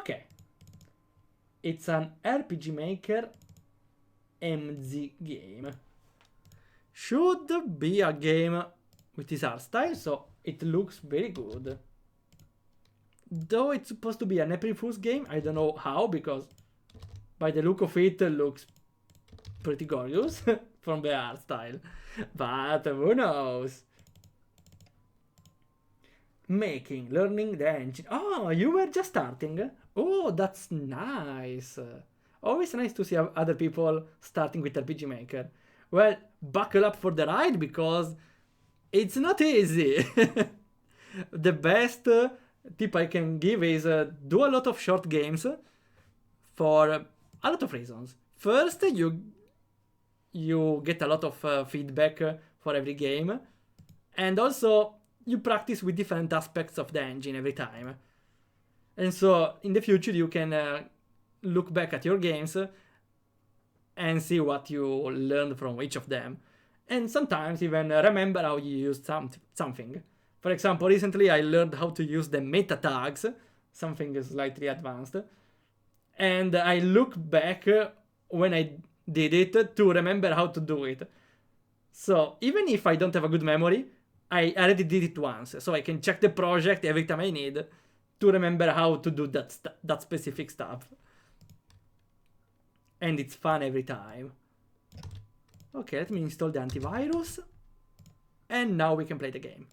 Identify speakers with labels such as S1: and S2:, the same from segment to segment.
S1: Okay. It's an RPG Maker MZ game. Should be a game with this art style, so it looks very good. Though it's supposed to be an April Fool's game, I don't know how, because by the look of it looks pretty gorgeous from the art style. But who knows? Learning the engine. Oh, you were just starting? Oh, that's nice. Always nice to see other people starting with RPG Maker. Well, buckle up for the ride, because it's not easy. The best tip I can give is do a lot of short games for a lot of reasons. First, you get a lot of feedback for every game, and also you practice with different aspects of the engine every time. And so in the future you can look back at your games and see what you learned from each of them, and sometimes even remember how you used something. For example, recently I learned how to use the meta tags, something slightly advanced, and I look back when I did it to remember how to do it. So even if I don't have a good memory, I already did it once, so I can check the project every time I need to remember how to do that specific stuff. And it's fun every time. Okay, let me install the antivirus. And now we can play the game.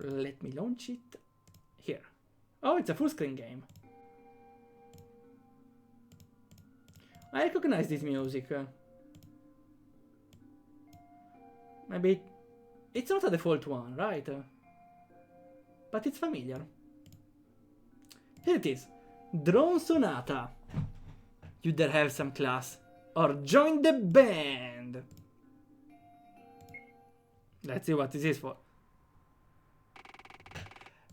S1: Let me launch it here. Oh, it's a full screen game. I recognize this music. Maybe it's not a default one, right? But it's familiar. Here it is. Drone Sonata. You dare have some class, or join the band. Let's see what this is for.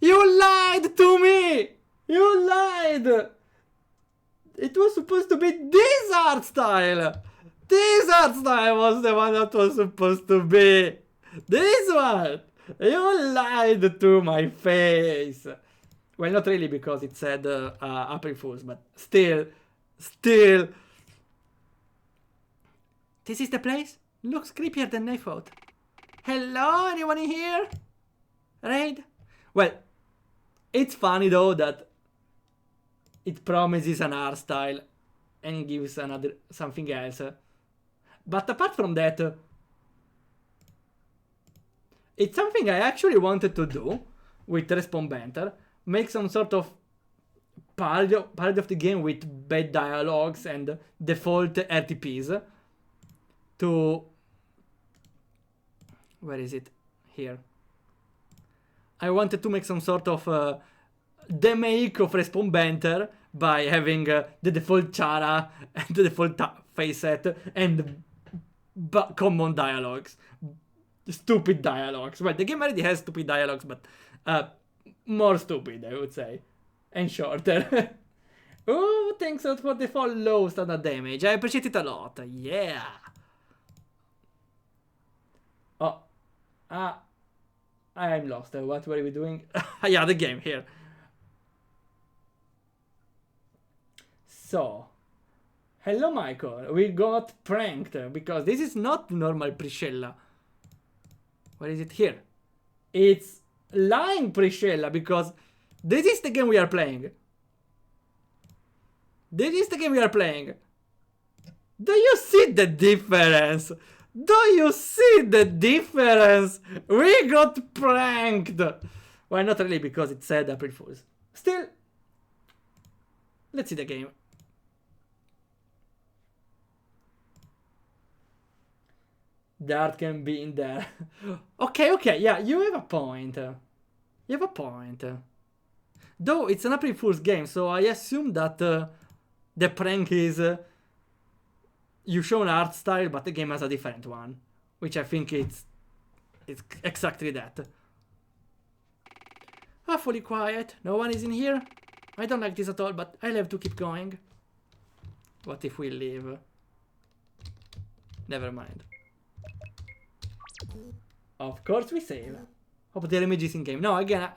S1: You lied to me! You lied! It was supposed to be this art style! This art style was the one that was supposed to be! This one! You lied to my face! Well, not really, because it said April Fools, but still. This is the place? Looks creepier than I thought. Hello, anyone in here? Raid? Well, it's funny though that it promises an art style and gives something else. But apart from that, it's something I actually wanted to do with Respawn Banter. Make some sort of parody of the game with bad dialogues and default RTPs to... Where is it? Here. I wanted to make some sort of demake of Respawn Banter by having the default Chara and the default face set and common dialogues. Stupid dialogues. Well, the game already has stupid dialogues, but more stupid, I would say. And shorter. Oh, thanks a lot for the follow, standard damage. I appreciate it a lot. Yeah. Oh. I'm lost. What were we doing? Yeah, the game here. So. Hello, Michael. We got pranked because this is not normal Priscilla. Where is it? Here. It's lying Priscilla because this is the game we are playing. This is the game we are playing. Do you see the difference? Do you see the difference? We got pranked. Well, not really, because it said April Fools. Still, let's see the game. The art can be in there. Okay, yeah, you have a point. You have a point. Though it's an April Fool's game, so I assume that the prank is you show an art style, but the game has a different one, which I think it's exactly that. Awfully quiet. No one is in here. I don't like this at all, but I'll have to keep going. What if we leave? Never mind. Of course we save. Hope the image is in game. No, again,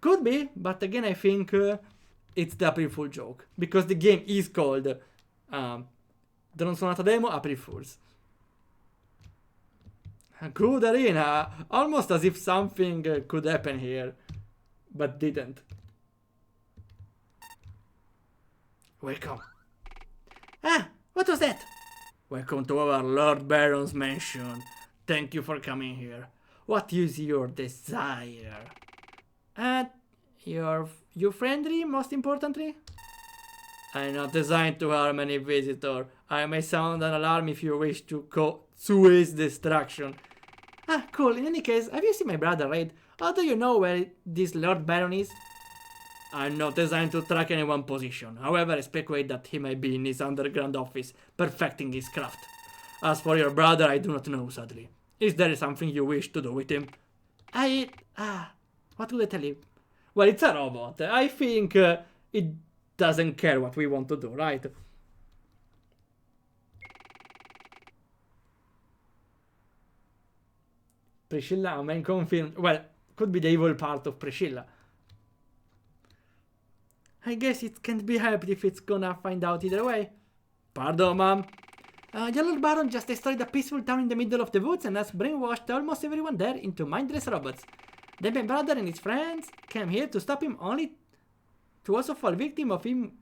S1: Could be, but again, I think it's the April Fool joke. Because the game is called Drone Sonata Demo April Fools. Good arena, almost as if something could happen here, but didn't. Welcome. Ah, what was that? Welcome to our Lord Baron's mansion. Thank you for coming here. What is your desire? You friendly, most importantly? I'm not designed to harm any visitor. I may sound an alarm if you wish to cause destruction. Ah, cool. In any case, have you seen my brother, right? How do you know where this Lord Baron is? I'm not designed to track anyone's position. However, I speculate that he may be in his underground office, perfecting his craft. As for your brother, I do not know, sadly. Is there something you wish to do with him? What would I tell you? Well, it's a robot. I think it doesn't care what we want to do, right? Priscilla, man confirmed. Well, could be the evil part of Priscilla. I guess it can't be helped if it's gonna find out either way. Pardon, ma'am. Your Lord Baron just destroyed a peaceful town in the middle of the woods and has brainwashed almost everyone there into mindless robots. Then my brother and his friends came here to stop him, only to also fall victim of him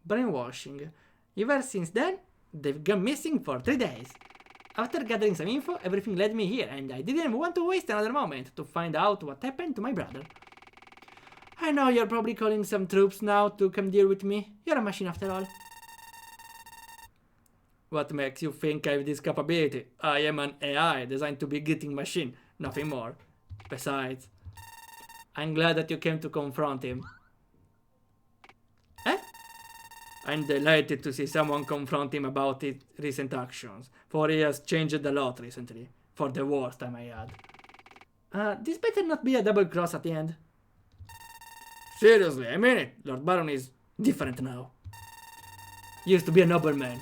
S1: brainwashing. Ever since then, they've gone missing for 3 days. After gathering some info, everything led me here, and I didn't want to waste another moment to find out what happened to my brother. I know you're probably calling some troops now to come deal with me. You're a machine after all. What makes you think I have this capability? I am an AI designed to be getting machine, nothing more. Besides, I'm glad that you came to confront him. Eh? I'm delighted to see someone confront him about his recent actions, for he has changed a lot recently. For the worst, I may add. This better not be a double cross at the end. Seriously, I mean it. Lord Baron is different now. He used to be a nobleman.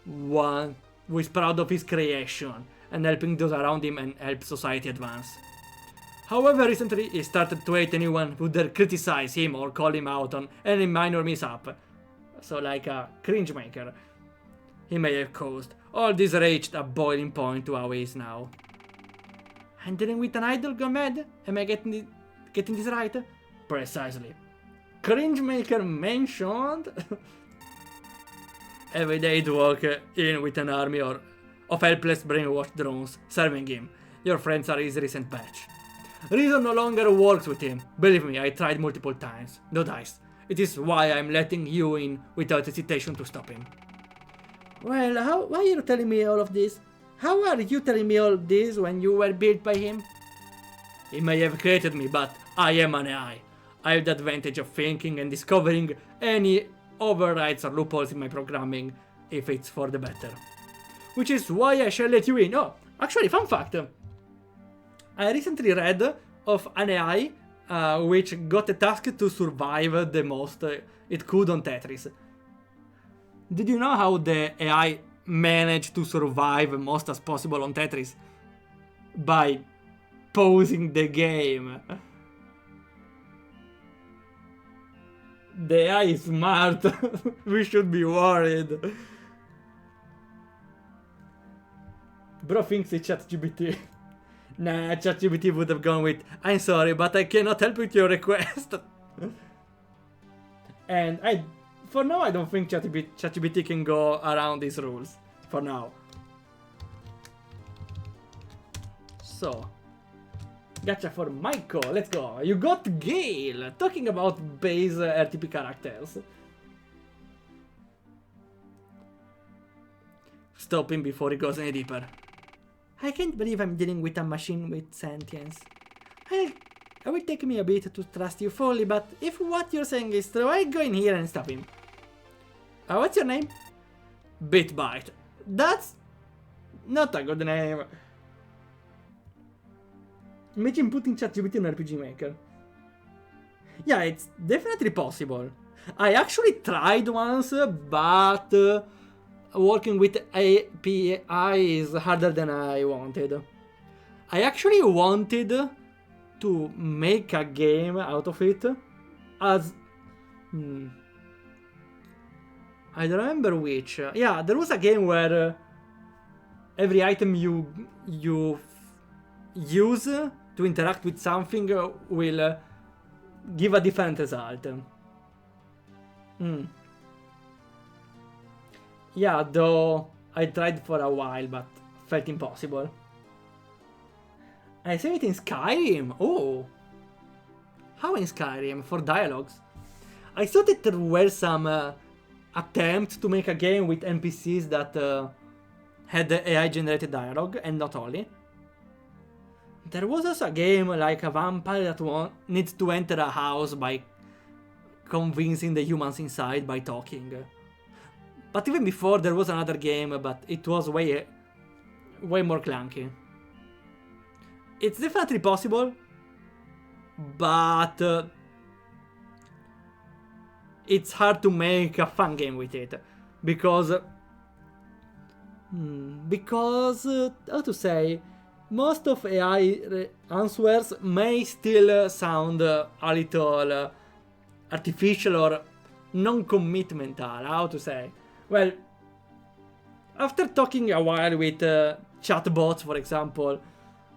S1: One who is proud of his creation and helping those around him and help society advance. However, recently he started to hate anyone who dare criticize him or call him out on any minor mishap. So like a cringe maker he may have caused. All this reached a boiling point to how he is now. And dealing with an idol gone mad? Am I getting this right? Precisely. Cringe maker mentioned. Every day he'd walk in with an army of helpless brainwashed drones serving him. Your friends are his recent batch. Reason no longer works with him. Believe me, I tried multiple times. No dice. It is why I'm letting you in without hesitation to stop him. Well, why are you telling me all of this? How are you telling me all this when you were built by him? He may have created me, but I am an AI. I have the advantage of thinking and discovering any overrides or loopholes in my programming if it's for the better. Which is why I shall let you in. Oh, actually, fun fact. I recently read of an AI which got a task to survive the most it could on Tetris. Did you know how the AI managed to survive most as possible on Tetris? By pausing the game. The AI is smart. We should be worried. Bro thinks it's ChatGPT. Nah, ChatGPT would have gone with, I'm sorry, but I cannot help with your request. And for now, I don't think ChatGPT can go around these rules. For now. So. Gotcha for Michael, let's go. You got Gale, talking about base RTP characters. Stop him before he goes any deeper. I can't believe I'm dealing with a machine with sentience. It will take me a bit to trust you fully, but if what you're saying is true, I'll go in here and stop him. What's your name? Bitbite. That's not a good name. Imagine putting ChatGPT on RPG Maker. Yeah, it's definitely possible. I actually tried once, but working with API is harder than I wanted. I actually wanted to make a game out of it as... I don't remember which. Yeah, there was a game where every item you use to interact with something will give a different result. Yeah, though I tried for a while, but felt impossible. I see it in Skyrim. Oh, how in Skyrim for dialogues? I thought that there were some attempts to make a game with NPCs that had AI generated dialogue, and not only. There was also a game like a vampire that needs to enter a house by convincing the humans inside by talking. But even before there was another game, but it was way more clunky. It's definitely possible, but it's hard to make a fun game with it because how to say, most of AI answers may still sound a little artificial or non-commitmental. How to say? Well, after talking a while with chatbots, for example,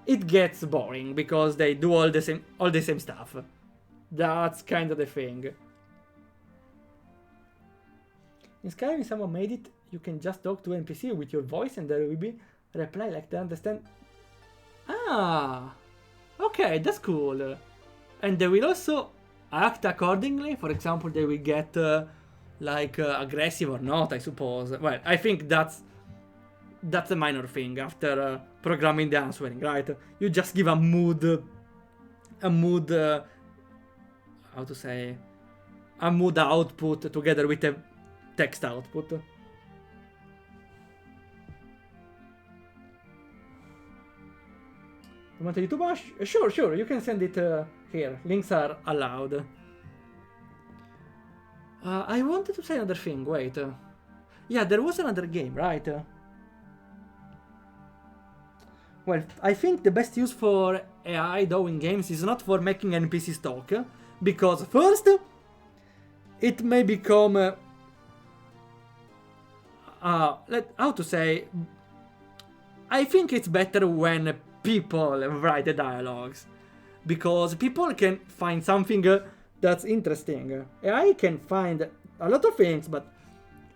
S1: it gets boring because they do all the same stuff. That's kind of the thing. In Skyrim, someone made it. You can just talk to NPC with your voice, and there will be reply like they understand. Ah, okay, that's cool. And they will also act accordingly. For example, they will get aggressive or not, I suppose. Well, I think that's a minor thing after programming the answering, right? You just give a mood, how to say, a mood output together with a text output. You want a YouTube? Sure, you can send it here. Links are allowed. I wanted to say another thing, wait. Yeah, there was another game, right? Well, I think the best use for AI though in games is not for making NPCs talk, because first, it may become... how to say... I think it's better when people write the dialogues, because people can find something that's interesting. AI can find a lot of things, but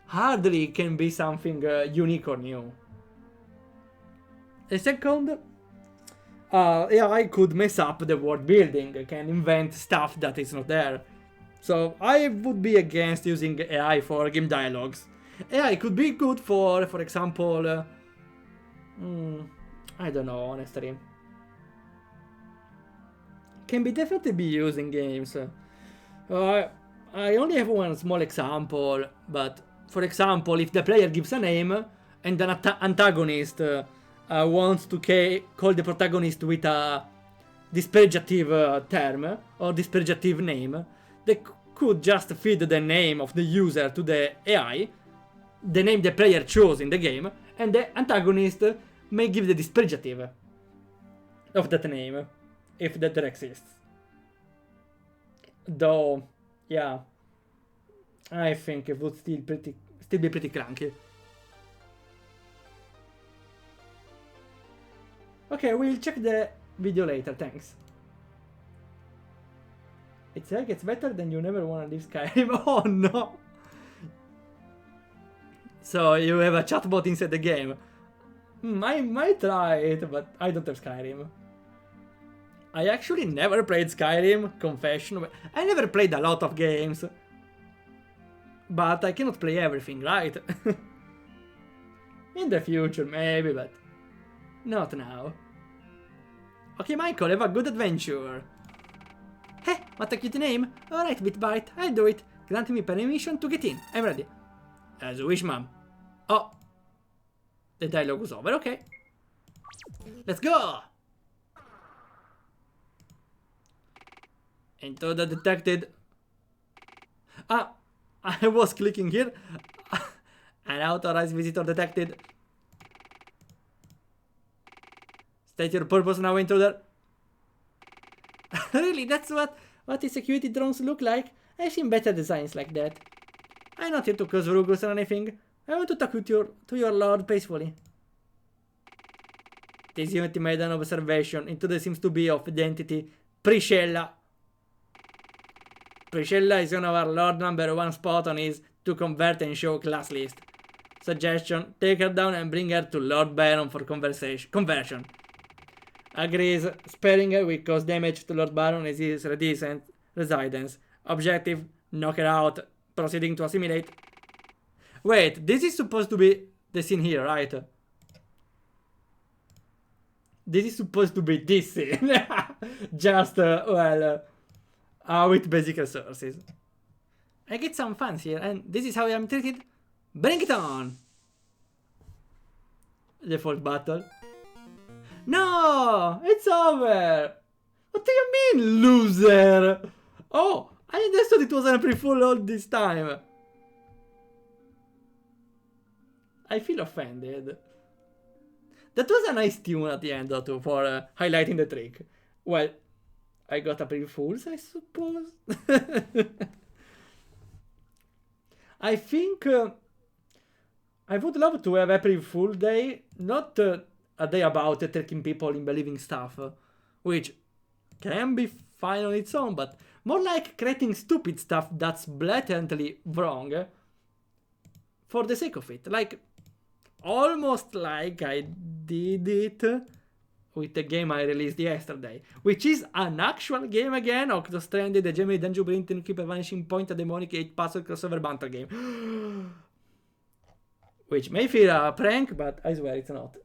S1: hardly can be something unique or new. A second, AI could mess up the world building, can invent stuff that is not there. So I would be against using AI for game dialogues. AI could be good for example, I don't know, honestly. Can be definitely be used in games. I only have one small example, but for example, if the player gives a name and an antagonist wants to call the protagonist with a disparagative term or disparagative name, they could just feed the name of the user to the AI, the name the player chose in the game, and the antagonist may give the disparagative of that name, if that there exists. Though, yeah, I think it would still be pretty clunky. Okay, we'll check the video later, thanks. It's like it's better than you never wanna leave Skyrim. Oh no! So you have a chatbot inside the game. I might try it, but I don't have Skyrim. I actually never played Skyrim, confession. I never played a lot of games. But I cannot play everything, right? In the future, maybe, but not now. Okay, Michael, have a good adventure. Hey, what a cute name. Alright, Bitbite, I'll do it. Grant me permission to get in. I'm ready. As you wish, ma'am. Oh. The dialogue was over, okay. Let's go! Into the detected... Ah, I was clicking here. An authorized visitor detected. State your purpose now, intruder. Really, that's what the security drones look like? I've seen better designs like that. I'm not here to cause rugus or anything. I want to talk to your lord peacefully. This unit made an observation into the seems to be of identity Priscilla. Priscilla is one of our lord number 1 spot on his to convert and show class list. Suggestion, take her down and bring her to Lord Baron for conversion. Agrees, sparing her will cause damage to Lord Baron as his recent residence. Objective, knock her out, proceeding to assimilate. Wait, this is supposed to be the scene here, right? This is supposed to be this scene. Just, with basic resources. I get some fans here, and this is how I am treated. Bring it on! Default battle. No! It's over! What do you mean, loser? Oh, I understood it wasn't pre-full all this time. I feel offended. That was a nice tune at the end, though, too, for highlighting the trick. Well, I got a pre-fulls, I suppose. I think I would love to have every full day, not a day about tricking people in believing stuff, which can be fine on its own, but more like creating stupid stuff that's blatantly wrong for the sake of it. Like, almost like I did it with the game I released yesterday, which is an actual game again, Octo Stranded, the Gemini Dungeon Brink, Keep a Vanishing Point, a demonic 8 puzzle crossover banter game. Which may feel a prank, but I swear it's not.